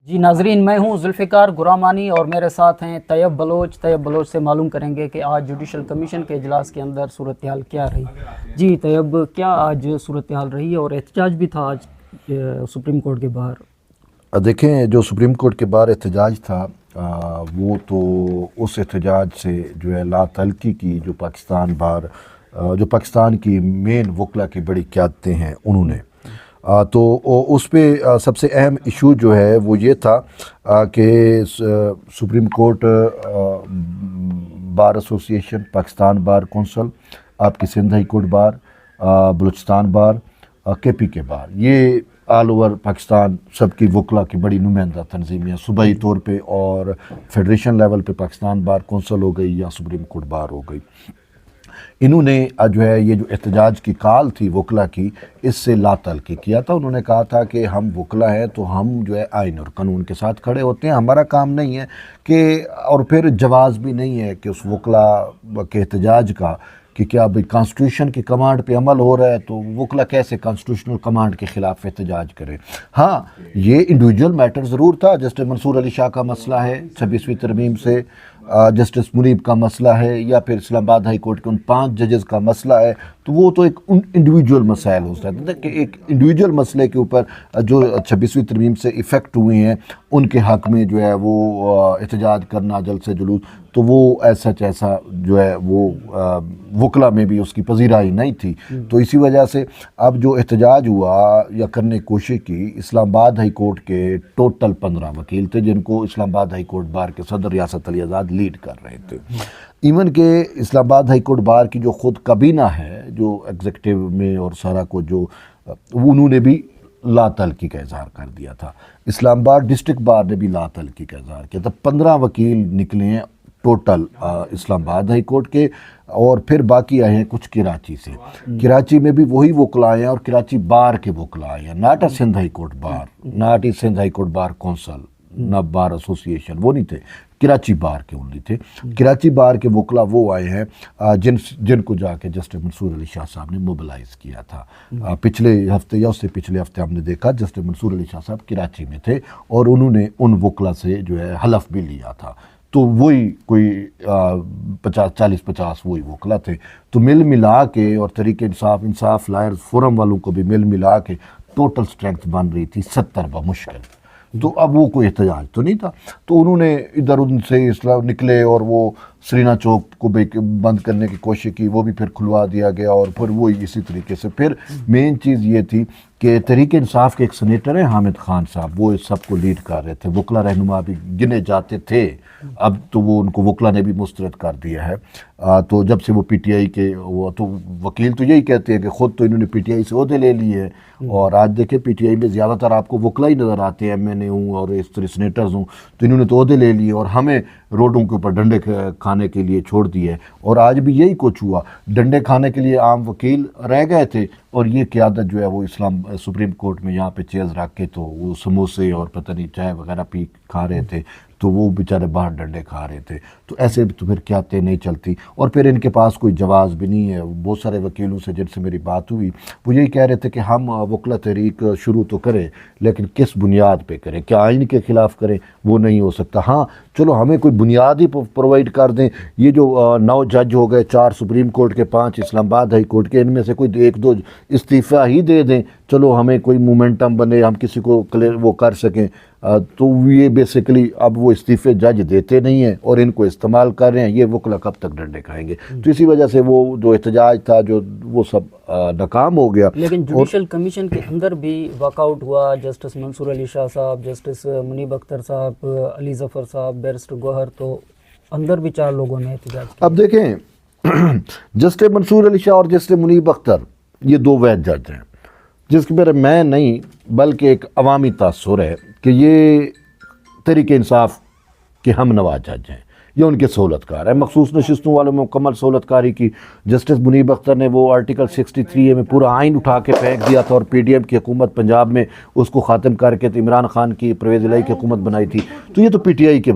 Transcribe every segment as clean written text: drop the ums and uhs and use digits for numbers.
جی ناظرین، میں ہوں ذوالفقار غرامانی اور میرے ساتھ ہیں طیب بلوچ سے معلوم کریں گے کہ آج جوڈیشل کمیشن کے اجلاس کے اندر صورتحال کیا رہی۔ جی طیب، کیا آج صورتحال رہی اور احتجاج بھی تھا آج سپریم کورٹ کے باہر؟ دیکھیں، جو سپریم کورٹ کے باہر احتجاج تھا وہ تو اس احتجاج سے جو ہے لا تعلقی کی جو پاکستان کی مین وکلا کی بڑی قیادتیں ہیں انہوں نے تو اس پہ سب سے اہم ایشو جو ہے وہ یہ تھا کہ سپریم کورٹ بار ایسوسی ایشن، پاکستان بار کونسل، آپ کی Sindh high court bar, Balochistan bar, K P کے بار، یہ آل اوور پاکستان سب کی وکلا کی بڑی نمائندہ تنظیمیں صوبائی طور پہ اور فیڈریشن لیول پہ پاکستان بار کونسل ہو گئی یا سپریم کورٹ بار ہو گئی، انہوں نے جو ہے یہ جو احتجاج کی کال تھی وکلا کی، اس سے لا تعلقی کیا تھا۔ انہوں نے کہا تھا کہ ہم وکلا ہیں تو ہم جو ہے آئین اور قانون کے ساتھ کھڑے ہوتے ہیں، ہمارا کام نہیں ہے کہ، اور پھر جواز بھی نہیں ہے کہ اس وکلا کے احتجاج کا کہ کیا بھئی کانسٹیٹیوشن کی کمانڈ پہ عمل ہو رہا ہے تو وکلا کیسے کانسٹیٹیوشنل کمانڈ کے خلاف احتجاج کرے۔ ہاں، یہ انڈیویجول میٹر ضرور تھا، جسٹس منصور علی شاہ کا مسئلہ ہے 26ویں ترمیم سے، جسٹس منیب کا مسئلہ ہے، یا پھر اسلام آباد ہائی کورٹ کے ان 5 ججز کا مسئلہ ہے، تو وہ تو ایک انڈیویجول مسائل ہو سکتا ہے کہ ایک انڈیویجول مسئلے کے اوپر جو 26ویں ترمیم سے ایفیکٹ ہوئے ہیں ان کے حق میں جو ہے وہ احتجاج کرنا جلد سے جلوس، تو وہ ایسا جو ہے وہ وکلا میں بھی اس کی پذیرائی نہیں تھی۔ تو اسی وجہ سے اب جو احتجاج ہوا یا کرنے کی کوشش کی، اسلام آباد ہائی کورٹ کے ٹوٹل 15 وکیل تھے جن کو اسلام آباد ہائی کورٹ بار کے صدر ریاست علی آزاد لیڈ کر رہے تھے۔ ایون کہ اسلام آباد ہائی کورٹ بار کی جو خود کابینہ ہے جو ایگزیکٹو میں اور سارا کو جو انہوں نے بھی لا تعلقی کا اظہار کر دیا تھا، اسلام آباد ڈسٹرکٹ بار نے بھی لا تعلقی کا اظہار کیا تھا۔ 15 وکیل نکلے ہیں ٹوٹل اسلام آباد ہائی کورٹ کے، اور پھر باقی آئے ہیں کچھ کراچی سے۔ کراچی میں بھی وہی وکلا آئے ہیں اور کراچی بار کے وکلا آئے ہیں، not a Sindh high court bar, not a Sindh high court bar council, نہ بار ایسوسی ایشن، وہ نہیں تھے، کراچی بار کے اونلی تھے۔ کراچی بار کے وکلا وہ آئے ہیں جن کو جا کے جسٹس منصور علی شاہ صاحب نے موبلائز کیا تھا۔ پچھلے ہفتے یا اس سے پچھلے ہفتے ہم نے دیکھا جسٹس منصور علی شاہ صاحب کراچی میں تھے اور انہوں نے ان وکلا سے جو ہے حلف بھی لیا تھا، تو وہی کوئی 40-50 وہی وکلا تھے۔ تو مل ملا کے اور تحریک انصاف لائرز فورم والوں کو بھی مل ملا کے ٹوٹل سٹرینگتھ بن رہی تھی 70 بمشکل، تو اب وہ کوئی احتجاج تو نہیں تھا۔ تو انہوں نے ادھر ان سے نکلے اور وہ سرینا چوک کو بند کرنے کی کوشش کی، وہ بھی پھر کھلوا دیا گیا، اور پھر وہی اسی طریقے سے پھر مین چیز یہ تھی کہ تحریک انصاف کے ایک سینیٹر ہیں حامد خان صاحب، وہ اس سب کو لیڈ کر رہے تھے، وکلا رہنما بھی گنے جاتے تھے، اب تو وہ ان کو وکلا نے بھی مسترد کر دیا ہے۔ تو جب سے وہ پی ٹی آئی کے وہ تو وکیل تو یہی کہتے ہیں کہ خود تو انہوں نے پی ٹی آئی سے عہدے لے لیے ہیں، اور آج دیکھیں پی ٹی آئی میں زیادہ تر آپ کو وکلا ہی نظر آتے ہیں، ایم این اے ہوں اور اس طرح سینیٹرز ہوں، تو انہوں نے تو عہدے لے لیے اور ہمیں روڈوں کے اوپر ڈنڈے کھانے کے لیے چھوڑ دیے، اور آج بھی یہی کچھ ہوا، ڈنڈے کھانے کے لیے عام وکیل رہ گئے تھے اور یہ قیادت جو ہے وہ سپریم کورٹ میں یہاں پہ چیئرز رکھ کے تو وہ سموسے اور پتہ نہیں چائے وغیرہ پی کھا رہے تھے، تو وہ بیچارے باہر ڈنڈے کھا رہے تھے۔ تو ایسے تو پھر قیادتیں نہیں چلتی، اور پھر ان کے پاس کوئی جواز بھی نہیں ہے۔ بہت سارے وکیلوں سے جن سے میری بات ہوئی وہ یہی کہہ رہے تھے کہ ہم وکلا تحریک شروع تو کریں لیکن کس بنیاد پہ کریں، کیا آئین کے خلاف کریں؟ وہ نہیں ہو سکتا۔ ہاں چلو ہمیں کوئی بنیاد ہی پرووائڈ کر دیں، یہ جو 9 جج ہو گئے، 4 سپریم کورٹ کے، 5 اسلام آباد ہائی کورٹ کے، ان میں سے کوئی 1-2 استعفیٰ ہی دے دیں، چلو ہمیں کوئی مومنٹم بنے، ہم کسی کو وہ کر سکیں۔ تو یہ بیسیکلی اب وہ استعفے جج دیتے نہیں ہیں اور ان کو استعمال کر رہے ہیں، یہ وکلا کب تک ڈنڈے کھائیں گے؟ تو اسی وجہ سے وہ جو احتجاج تھا وہ سب ناکام ہو گیا۔ لیکن جوڈیشل کمیشن کے اندر بھی واک آؤٹ ہوا، جسٹس منصور علی شاہ صاحب، جسٹس منیب اختر صاحب، علی ظفر صاحب، بیرسٹر گوہر، تو اندر بھی 4 لوگوں نے احتجاج کیا۔ اب دیکھیں جسٹس منصور علی شاہ اور جسٹس منیب اختر یہ 2 وید جج ہیں، جس کے میرے میں نہیں بلکہ ایک عوامی تاثر ہے کہ یہ تحریک انصاف کے ہم نوا جج ہیں، یہ ان کے سہولت کار ہے، مخصوص نشستوں والوں میں مکمل سہولت کاری کی۔ جسٹس منیب اختر نے وہ آرٹیکل 63A میں پورا آئین اٹھا کے پھینک دیا تھا اور پی ڈی ایم کی حکومت پنجاب میں اس کو ختم کر کے عمران خان کی پرویز الہی کی حکومت بنائی تھی۔ تو یہ تو پی ٹی آئی کے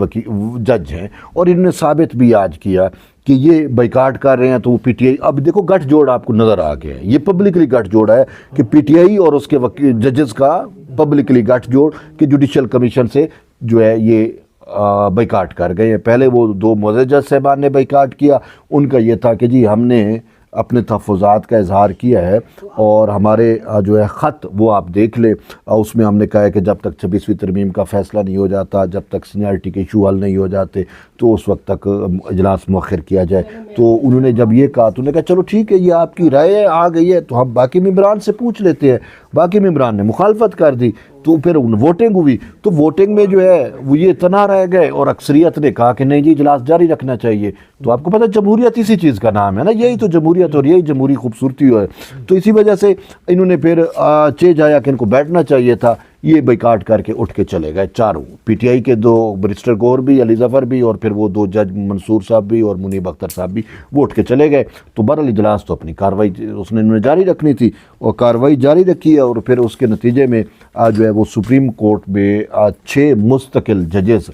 جج ہیں، اور انہوں نے ثابت بھی آج کیا کہ یہ بائیکاٹ کر رہے ہیں، تو وہ پی ٹی آئی، اب دیکھو گٹھ جوڑ آپ کو نظر آ گیا ہے، یہ پبلکلی گٹھ جوڑا ہے کہ پی ٹی آئی اور اس کے ججز کا پبلکلی گٹھ جوڑ کہ جوڈیشل کمیشن سے جو ہے یہ بائیکاٹ کر گئے ہیں. پہلے وہ 2 معزز جج صاحبان نے بائیکاٹ کیا. ان کا یہ تھا کہ جی ہم نے اپنے تحفظات کا اظہار کیا ہے اور ہمارے جو ہے خط وہ آپ دیکھ لیں, اس میں ہم نے کہا ہے کہ جب تک 26ویں ترمیم کا فیصلہ نہیں ہو جاتا, جب تک سینیارٹی کے ایشو حل نہیں ہو جاتے تو اس وقت تک اجلاس مؤخر کیا جائے. تو انہوں نے جب یہ کہا تو انہوں نے کہا چلو ٹھیک ہے, یہ آپ کی رائے آ گئی ہے تو ہم باقی ممبران سے پوچھ لیتے ہیں. باقی ممبران نے مخالفت کر دی تو پھر ووٹنگ ہوئی. تو ووٹنگ میں جو ہے وہ یہ تنہا رہ گئے اور اکثریت نے کہا کہ نہیں جی اجلاس جاری رکھنا چاہیے. تو آپ کو پتہ جمہوریت اسی چیز کا نام ہے نا, یہی تو جمہوریت اور یہی جمہوری خوبصورتی ہے. تو اسی وجہ سے انہوں نے پھر چیج آیا کہ ان کو بیٹھنا چاہیے تھا, یہ بائیکاٹ کر کے اٹھ کے چلے گئے چاروں. پی ٹی آئی کے 2 بریسٹر گور بھی, علی ظفر بھی, اور پھر وہ 2 جج منصور صاحب بھی اور منیب اختر صاحب بھی, وہ اٹھ کے چلے گئے. تو بہرحال اجلاس تو اپنی کاروائی اس نے انہوں نے جاری رکھنی تھی اور کاروائی جاری رکھی ہے. اور پھر اس کے نتیجے میں جو ہے وہ سپریم کورٹ میں 6 مستقل ججز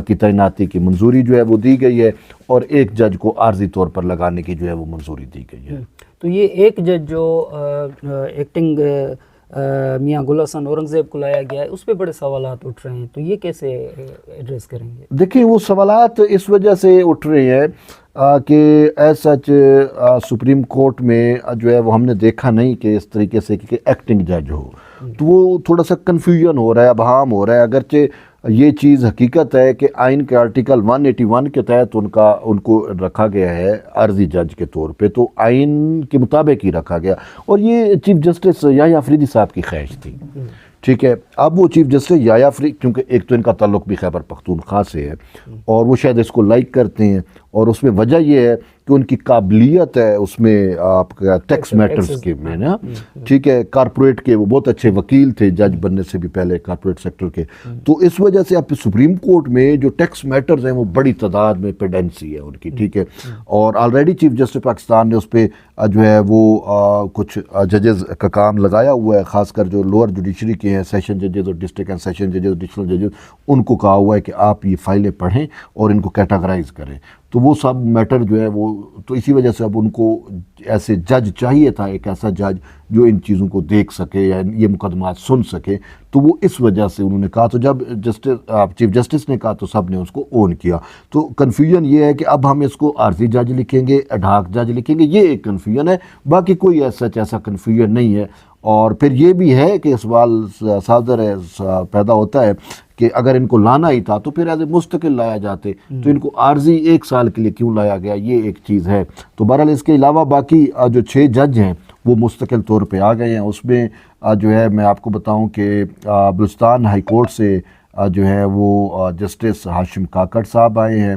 کی تعیناتی کی منظوری جو ہے وہ دی گئی ہے اور 1 جج کو عارضی طور پر لگانے کی جو ہے وہ منظوری دی گئی ہے. تو یہ ایک جج جو ایکٹنگ میاں گل حسن اورنگزیب کو لایا گیا ہے, اس پہ بڑے سوالات اٹھ رہے ہیں, تو یہ کیسے ایڈریس کریں گے؟ دیکھیں وہ سوالات اس وجہ سے اٹھ رہے ہیں کہ ایز سچ سپریم کورٹ میں جو ہے وہ ہم نے دیکھا نہیں کہ اس طریقے سے کہ ایکٹنگ جج ہو, تو وہ تھوڑا سا کنفیوژن ہو رہا ہے, ابہام ہو رہا ہے. اگرچہ یہ چیز حقیقت ہے کہ آئین کے آرٹیکل 181 کے تحت ان کو رکھا گیا ہے عارضی جج کے طور پہ, تو آئین کے مطابق ہی رکھا گیا. اور یہ چیف جسٹس یحییٰ افریدی صاحب کی خواہش تھی, ٹھیک ہے. اب وہ چیف جسٹس یحییٰ افریدی, کیونکہ ایک تو ان کا تعلق بھی خیبر پختونخوا سے ہے اور وہ شاید اس کو لائک کرتے ہیں, اور اس میں وجہ یہ ہے کہ ان کی قابلیت ہے اس میں آپ کا ٹیکس میٹرز کے میں نا, ٹھیک ہے. کارپوریٹ کے وہ بہت اچھے وکیل تھے جج بننے سے بھی پہلے کارپوریٹ سیکٹر کے. تو اس وجہ سے اب سپریم کورٹ میں جو ٹیکس میٹرز ہیں وہ بڑی تعداد میں پیڈنسی ہے ان کی, ٹھیک ہے. اور آلریڈی چیف جسٹس پاکستان نے اس پہ جو ہے وہ کچھ ججز کا کام لگایا ہوا ہے, خاص کر جو لوور جوڈیشری کے ہیں, سیشن ججز اور ڈسٹرکٹ اینڈ سیشن ججز, ایڈیشنل ججز, ان کو کہا ہوا ہے کہ آپ یہ فائلیں پڑھیں اور ان کو کیٹاگرائز کریں. تو وہ سب میٹر جو ہے وہ, تو اسی وجہ سے اب ان کو ایسے جج چاہیے تھا, ایک ایسا جج جو ان چیزوں کو دیکھ سکے یا یہ مقدمات سن سکے. تو وہ اس وجہ سے انہوں نے کہا, تو جب چیف جسٹس نے کہا تو سب نے اس کو اون کیا. تو کنفیوژن یہ ہے کہ اب ہم اس کو عارضی جج لکھیں گے, ایڈ-ہاک جج لکھیں گے, یہ ایک کنفیوژن ہے. باقی کوئی ایسا کنفیوژن نہیں ہے. اور پھر یہ بھی ہے کہ سوال صادر ہے, پیدا ہوتا ہے کہ اگر ان کو لانا ہی تھا تو پھر ایز اے مستقل لایا جاتے, تو ان کو عارضی 1 سال کے لیے کیوں لایا گیا, یہ ایک چیز ہے. تو بہرحال اس کے علاوہ باقی جو 6 جج ہیں وہ مستقل طور پہ آ گئے ہیں. اس میں جو ہے میں آپ کو بتاؤں کہ بلوچستان ہائی کورٹ سے جو ہے وہ جسٹس ہاشم کاکڑ صاحب آئے ہیں,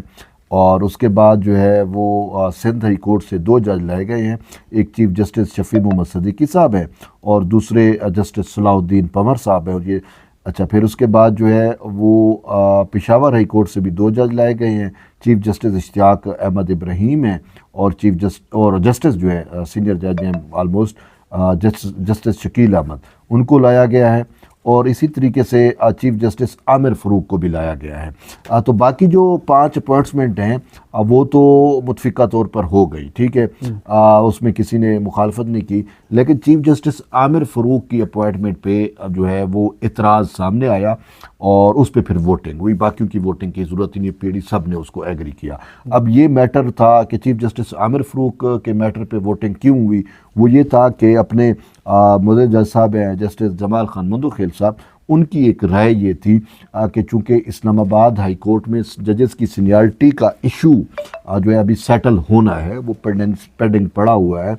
اور اس کے بعد جو ہے وہ سندھ ہائی کورٹ سے 2 جج لائے گئے ہیں. ایک چیف جسٹس شفیع محمد صدیقی صاحب ہیں اور دوسرے جسٹس صلاح الدین پنور صاحب ہیں. اور یہ اچھا, پھر اس کے بعد جو ہے وہ پشاور ہائی کورٹ سے بھی 2 جج لائے گئے ہیں. چیف جسٹس اشتیاق احمد ابراہیم ہیں اور جسٹس جو ہے سینئر جج ہیں آلموسٹ جسٹس شکیل احمد, ان کو لایا گیا ہے. اور اسی طریقے سے چیف جسٹس عامر فروق کو بھی لایا گیا ہے. تو باقی جو 5 اپوائنٹمنٹ ہیں وہ تو متفقہ طور پر ہو گئی, ٹھیک ہے, اس میں کسی نے مخالفت نہیں کی. لیکن چیف جسٹس عامر فروق کی اپوائنٹمنٹ پہ جو ہے وہ اعتراض سامنے آیا اور اس پہ پھر ووٹنگ ہوئی. باقیوں کی ووٹنگ کی ضرورت ہی نہیں پڑی, سب نے اس کو ایگری کیا. اب یہ میٹر تھا کہ چیف جسٹس عامر فروق کے میٹر پہ ووٹنگ کیوں ہوئی, وہ یہ تھا کہ اپنے معزز جج صاحب ہیں جسٹس جمال خان مندوخیل صاحب, ان کی ایک رائے یہ تھی کہ چونکہ اسلام آباد ہائی کورٹ میں ججز کی سینیارٹی کا ایشو جو ہے ابھی سیٹل ہونا ہے, وہ پینڈنگ پڑا ہوا ہے,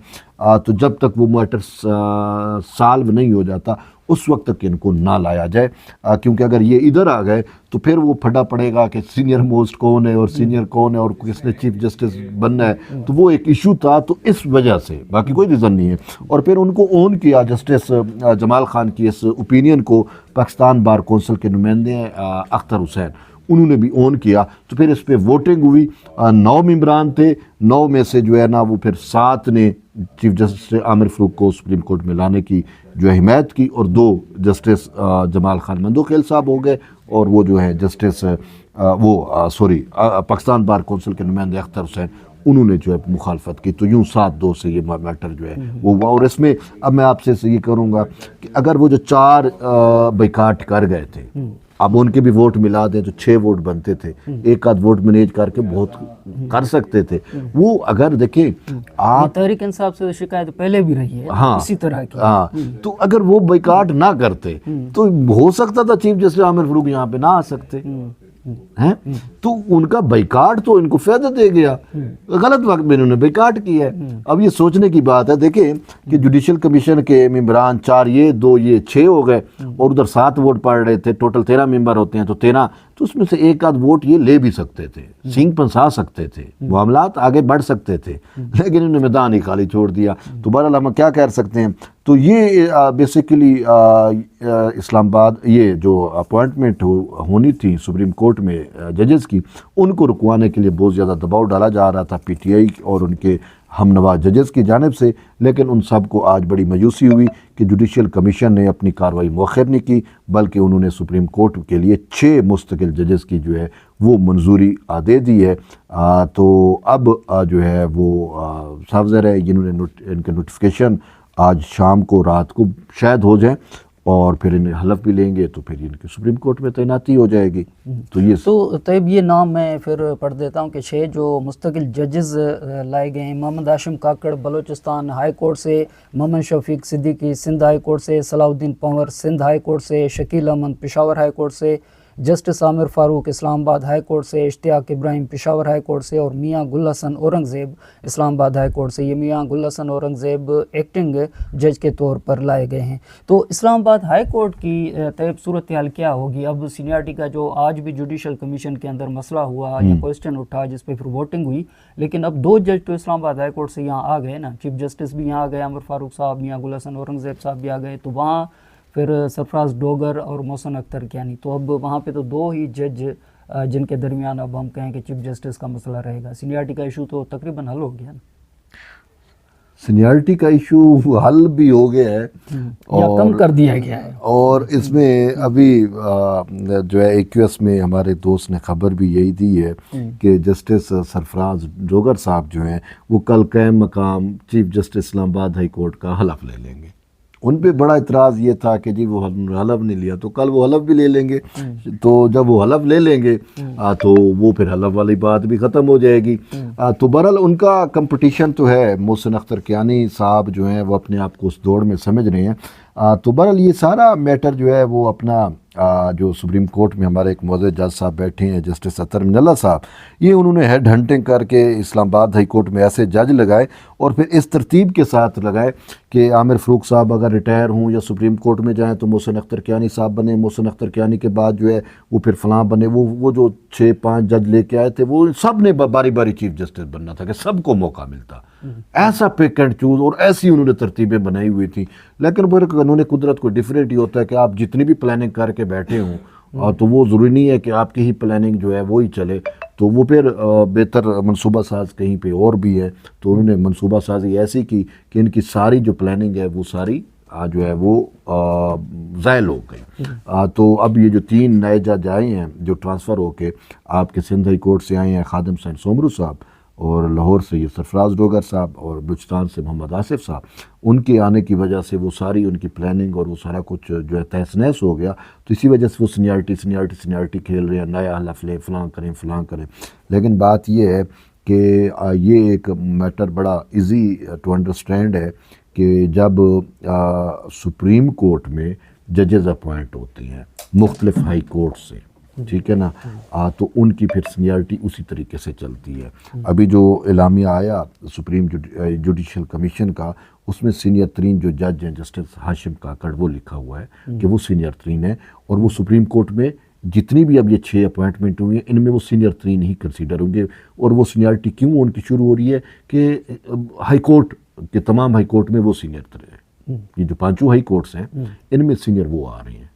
تو جب تک وہ میٹر سالو نہیں ہو جاتا اس وقت تک ان کو نہ لایا جائے, کیونکہ اگر یہ ادھر آ گئے تو پھر وہ پھڈا پڑے گا کہ سینئر موسٹ کون ہے اور سینئر کون ہے اور کس نے چیف جسٹس بننا ہے. تو وہ ایک ایشو تھا, تو اس وجہ سے, باقی کوئی ریزن نہیں ہے. اور پھر ان کو اون کیا جسٹس جمال خان کی اس اوپینین کو پاکستان بار کونسل کے نمائندے ہیں اختر حسین, انہوں نے بھی اون کیا. تو پھر اس پہ ووٹنگ ہوئی. 9 ممبران تھے, 9 میں سے جو ہے نا وہ پھر 7 نے چیف جسٹس عامر فروق کو سپریم کورٹ میں لانے کی جو ہے حمایت کی, اور 2 جسٹس جمال خان مندوخیل صاحب ہو گئے, اور وہ جو ہے جسٹس پاکستان بار کونسل کے نمائندے اختر حسین, انہوں نے جو ہے مخالفت کی، تو یوں 7-2 سے یہ میٹر جو ہے وہ ہوا. اور اس میں اب میں آپ سے یہ کروں گا کہ اگر وہ جو 4 بائیکاٹ کر گئے تھے، اب ان کے بھی ووٹ ملا دیں تو 6 ووٹ بنتے تھے، ایک آدھ ووٹ مینیج کر کے بہت کر سکتے تھے. وہ اگر دیکھیں آپ تحریک انصاف سے شکایت پہلے بھی رہی ہے اسی طرح کی. تو اگر وہ بائیکاٹ نہ کرتے تو ہو سکتا تھا چیف جسٹس عامر فاروق یہاں پہ نہ آ سکتے ہیں. تو ان کا بائیکاٹ تو ان کو فائدہ دے گیا، غلط وقت میں انہوں نے بائیکاٹ کیا ہے. اب یہ سوچنے کی بات ہے، دیکھیں کہ جوڈیشل کمیشن کے ممبران 4 یہ 2 یہ 6 ہو گئے، اور ادھر 7 ووٹ پڑ رہے تھے، ٹوٹل 13 ممبر ہوتے ہیں تو 13، تو اس میں سے ایک آدھ ووٹ یہ لے بھی سکتے تھے، سینگ پنسا سکتے تھے، معاملات آگے بڑھ سکتے تھے، لیکن انہوں نے میدان ہی خالی چھوڑ دیا. تو بہرحال ہم کیا کہہ سکتے ہیں. تو یہ بیسیکلی اسلام آباد یہ جو اپوائنٹمنٹ ہونی تھی سپریم کورٹ میں ججز کی، ان کو رکوانے کے لیے بہت زیادہ دباؤ ڈالا جا رہا تھا پی ٹی آئی اور ان کے ہم نوا ججز کی جانب سے، لیکن ان سب کو آج بڑی مایوسی ہوئی کہ جوڈیشل کمیشن نے اپنی کارروائی مؤخر نہیں کی، بلکہ انہوں نے سپریم کورٹ کے لیے 6 مستقل ججز کی جو ہے وہ منظوری دے دی ہے. تو اب جو ہے وہ صاف ظاہر ہے انہوں نے ان کے نوٹیفیکیشن آج شام کو رات کو شاید ہو جائیں، اور پھر انہیں حلف بھی لیں گے تو پھر ان کی سپریم کورٹ میں تعیناتی ہو جائے گی. تو طیب یہ نام میں پھر پڑھ دیتا ہوں کہ 6 جو مستقل ججز لائے گئے ہیں: محمد ہاشم کاکڑ بلوچستان ہائی کورٹ سے، محمد شفیق صدیقی سندھ ہائی کورٹ سے، صلاح الدین پنور سندھ ہائی کورٹ سے، شکیل احمد پشاور ہائی کورٹ سے، جسٹس عامر فاروق اسلام آباد ہائی کورٹ سے، اشتیاق ابراہیم پشاور ہائی کورٹ سے، اور میاں گل حسن اورنگزیب اسلام آباد ہائی کورٹ سے. یہ میاں گل حسن اورنگزیب ایکٹنگ جج کے طور پر لائے گئے ہیں. تو اسلام آباد ہائی کورٹ کی طیب صورتحال کیا ہوگی؟ اب سینئرٹی کا جو آج بھی جوڈیشل کمیشن کے اندر مسئلہ ہوا یا کوسچن اٹھا جس پہ پھر ووٹنگ ہوئی، لیکن اب 2 جج تو اسلام آباد ہائی کورٹ سے یہاں آ گئے نا، چیف جسٹس بھی یہاں آ گئے عامر فاروق صاحب، میاں گل حسن اورنگزیب صاحب بھی آ گئے، تو وہاں پھر سرفراز ڈوگر اور محسن اختر کیانی. تو اب وہاں پہ تو 2 ہی جج جن کے درمیان اب ہم کہیں کہ چیف جسٹس کا مسئلہ رہے گا. سینئرٹی کا ایشو تو تقریباً حل ہو گیا نا؟ سینئرٹی کا ایشو حل بھی ہو گیا ہے یا کم کر دیا گیا ہے، اور اس میں ابھی جو ہے AQS میں ہمارے دوست نے خبر بھی یہی دی ہے کہ جسٹس سرفراز ڈوگر صاحب جو ہیں وہ کل قائم مقام چیف جسٹس اسلام آباد ہائی کورٹ کا حلف لے لیں گے. ان پہ بڑا اعتراض یہ تھا کہ جی وہ حلف نہیں لیا، تو کل وہ حلف بھی لے لیں گے. تو جب وہ حلف لے لیں گے تو وہ پھر حلف والی بات بھی ختم ہو جائے گی. تو بہرحال ان کا کمپٹیشن تو ہے. محسن اختر کیانی صاحب جو ہیں وہ اپنے آپ کو اس دوڑ میں سمجھ رہے ہیں. تو بہرحال یہ سارا میٹر جو ہے وہ اپنا جو سپریم کورٹ میں ہمارے ایک معزز جج صاحب بیٹھے ہیں جسٹس اطہر من اللہ صاحب، یہ انہوں نے ہیڈ ہنٹنگ کر کے اسلام آباد ہائی کورٹ میں ایسے جج لگائے اور پھر اس ترتیب کے ساتھ لگائے کہ عامر فاروق صاحب اگر ریٹائر ہوں یا سپریم کورٹ میں جائیں تو محسن اختر کیانی صاحب بنے، محسن اختر کیانی کے بعد جو ہے وہ پھر فلاں بنے. وہ جو 6-5 جج لے کے آئے تھے وہ سب نے باری باری چیف جسٹس بننا تھا کہ سب کو موقع ملتا. ایسا پک اینڈ چوز اور ایسی انہوں نے ترتیبیں بنائی ہوئی تھیں. لیکن پھر قانون قدرت کو ڈیفرینٹ ہی ہوتا ہے کہ آپ جتنی بھی پلاننگ کر کے بیٹھے ہوں تو وہ ضروری نہیں ہے کہ آپ کی ہی پلاننگ جو ہے وہی چلے. تو وہ پھر بہتر منصوبہ ساز کہیں پہ اور بھی ہے، تو انہوں نے منصوبہ سازی ایسی کی کہ ان کی ساری جو پلاننگ ہے وہ ساری جو ہے وہ زائل ہو گئی. تو اب یہ جو 3 نئے جج آئے ہیں جو ٹرانسفر ہو کے آپ کے سندھ ہائی کورٹ سے آئے ہیں، خادم حسین سومرو صاحب، اور لاہور سے یہ سرفراز ڈوگر صاحب، اور بلوچستان سے محمد آصف صاحب، ان کے آنے کی وجہ سے وہ ساری ان کی پلاننگ اور وہ سارا کچھ جو ہے تہس نہس ہو گیا. تو اسی وجہ سے وہ سینئرٹی کھیل رہے ہیں، نیا حلف لیں، فلاں کریں. لیکن بات یہ ہے کہ یہ ایک میٹر بڑا ایزی ٹو انڈرسٹینڈ ہے کہ جب سپریم کورٹ میں ججز اپوائنٹ ہوتی ہیں مختلف ہائی کورٹ سے، ٹھیک ہے نا، تو ان کی پھر سینئرٹی اسی طریقے سے چلتی ہے. ابھی جو اعلامیہ آیا سپریم جوڈیشل کمیشن کا، اس میں سینئر ترین جو جج ہیں جسٹس ہاشم کاکڑ وہ لکھا ہوا ہے کہ وہ سینئر ترین ہے، اور وہ سپریم کورٹ میں جتنی بھی اب یہ 6 اپوائنٹمنٹ ہوئی ہیں ان میں وہ سینئر ترین ہی کنسیڈر ہوں گے. اور وہ سینئرٹی کیوں ان کی شروع ہو رہی ہے کہ ہائی کورٹ کے تمام ہائی کورٹ میں وہ سینئر ترین ہیں. یہ جو 5 ہائی کورٹس ہیں ان میں سینئر وہ آ رہے ہیں.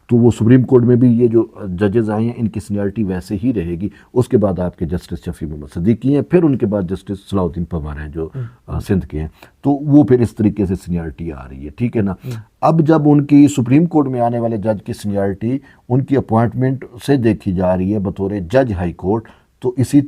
تو وہ سپریم کورٹ میں بھی یہ جو ججز آئے ہیں ان کی سینئرٹی ویسے ہی رہے گی. اس کے بعد آپ کے جسٹس شفیع محمد صدیقی ہیں، پھر ان کے بعد جسٹس صلاح الدین پنور ہیں جو سندھ کے ہیں. تو وہ پھر اس طریقے سے سینئرٹی آ رہی ہے، ٹھیک ہے نا. اب جب ان کی سپریم کورٹ میں آنے والے جج کی سینئرٹی ان کی اپوائنٹمنٹ سے دیکھی جا رہی ہے بطور جج ہائی کورٹ، تو اسی